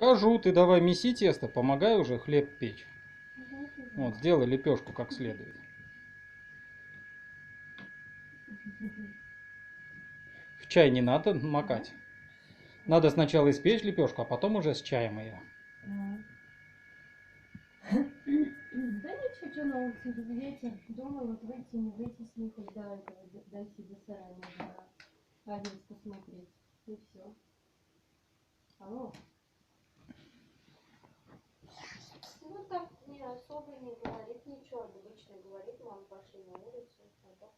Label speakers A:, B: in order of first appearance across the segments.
A: Покажу, ты давай меси тесто, помогай уже хлеб печь.
B: Угу.
A: Вот, сделай лепешку как следует. В чай не надо макать. Надо сначала испечь лепешку, а потом уже с чаем ее.
B: Да ничего, что на улице ветер. Думаю, вот выйти, не выйти с них, хоть до этого, дойти до сарая, можно один посмотреть. И все. Алло. Ну так не особо не говорит ничего. Обычно говорит, мама, пошли на улицу. А так.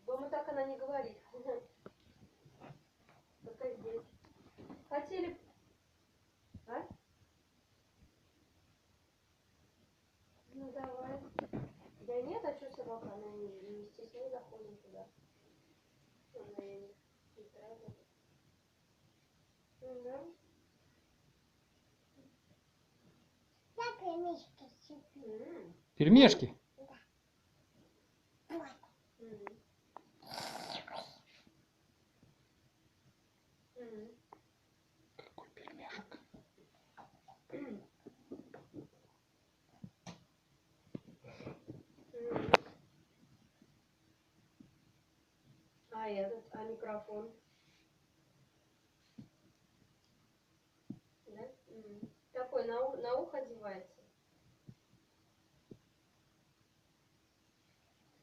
B: Дома так она не говорит. Только здесь. Хотели... А? Ну давай. Да нет, а что собака? Она не стесняй, заходим туда. Она ее не травит. Да?
C: Я пельмешки щиплю.
A: Пельмешки?
C: Вот.
A: Какой пельмешек?
B: А этот, а микрофон? Да? Такой на ухо одевается.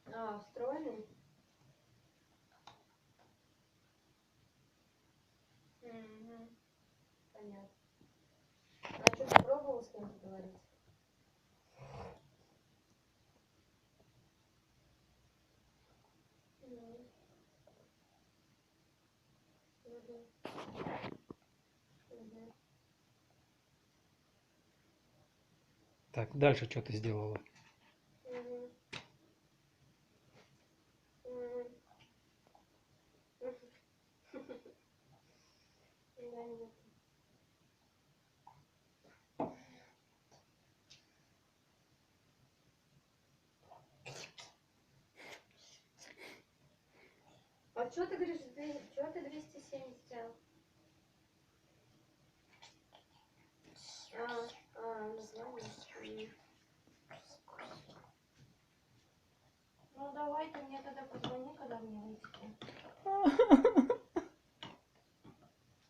B: А, встроенный? Угу. Понятно. А что, ты пробовал с кем-то говорить?
A: Так, дальше что ты сделала?
B: А что ты говоришь, что ты 270 взял? Название. Ну давай ты мне тогда позвони, когда мне выйти.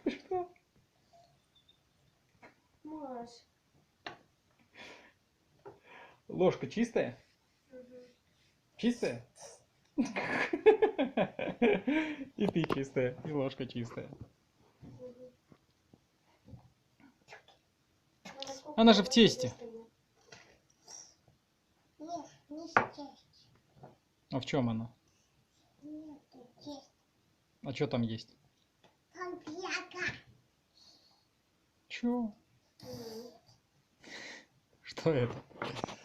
A: Ты что?
B: Маш.
A: Ложка чистая?
B: Угу.
A: Чистая? И ты чистая, и ложка чистая. Она же в тесте.
C: Нет, не здесь.
A: А в чем она?
C: Нет, здесь.
A: А что там есть?
C: Конфетка.
A: Чё? Что это?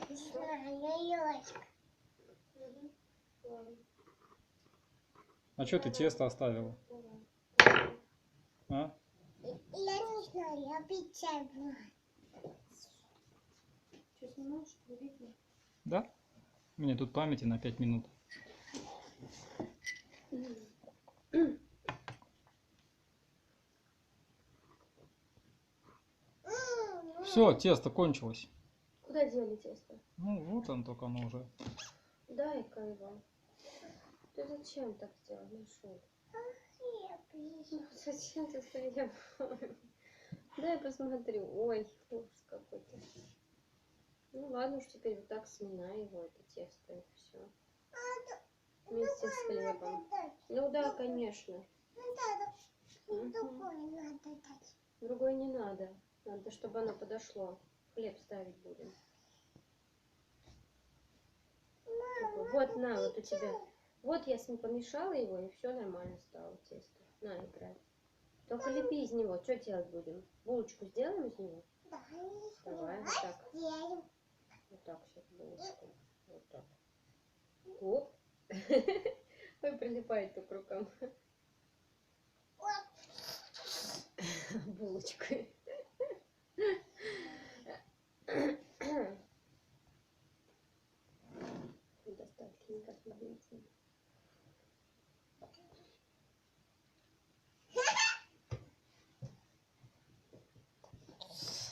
C: Не знаю, ёлочка.
A: А что ты тесто оставила? А?
C: Я не знаю, я печать была.
B: Что снимаешь? Видно?
A: Да? У меня тут памяти на 5 минут. Все, тесто кончилось.
B: Куда дели тесто?
A: Ну вот он, только оно уже.
B: Дай-ка его. Ты зачем так сделал? Нашел. Зачем ты стоял? Дай посмотрю. Ой, ужас какой-то. Ну ладно уж, теперь вот так сминай его, это тесто, и все. Вместе с хлебом. Ну да, конечно. Другой не надо. Надо, чтобы оно подошло. Хлеб ставить будем. Вот, на, вот у тебя. Вот я помешала его, и все нормально стало тесто. На, играй. Только лепи из него. Что делать будем? Булочку сделаем из него? Давай, вот так. Вот так сейчас булочку. Вот так. Оп. Ой, прилипает к рукам. Булочкой. Достатки никак не выйти.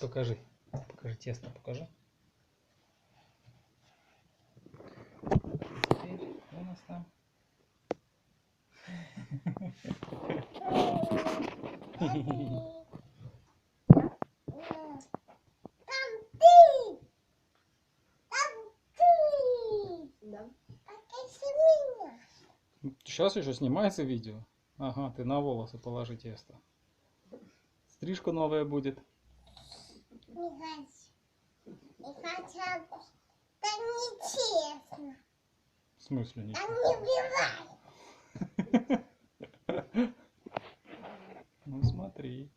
A: Покажи. Покажи тесто, покажи. Теперь что у нас там?
C: Там ты! Там ты!
B: Да.
C: Покажи меня.
A: Сейчас еще снимается видео. Ага, ты на волосы положи тесто. Стрижка новая будет.
C: Не хочу. Не хочу. Так нечестно.
A: В смысле
C: Так
A: ничего?
C: не убивай.
A: Ну смотри.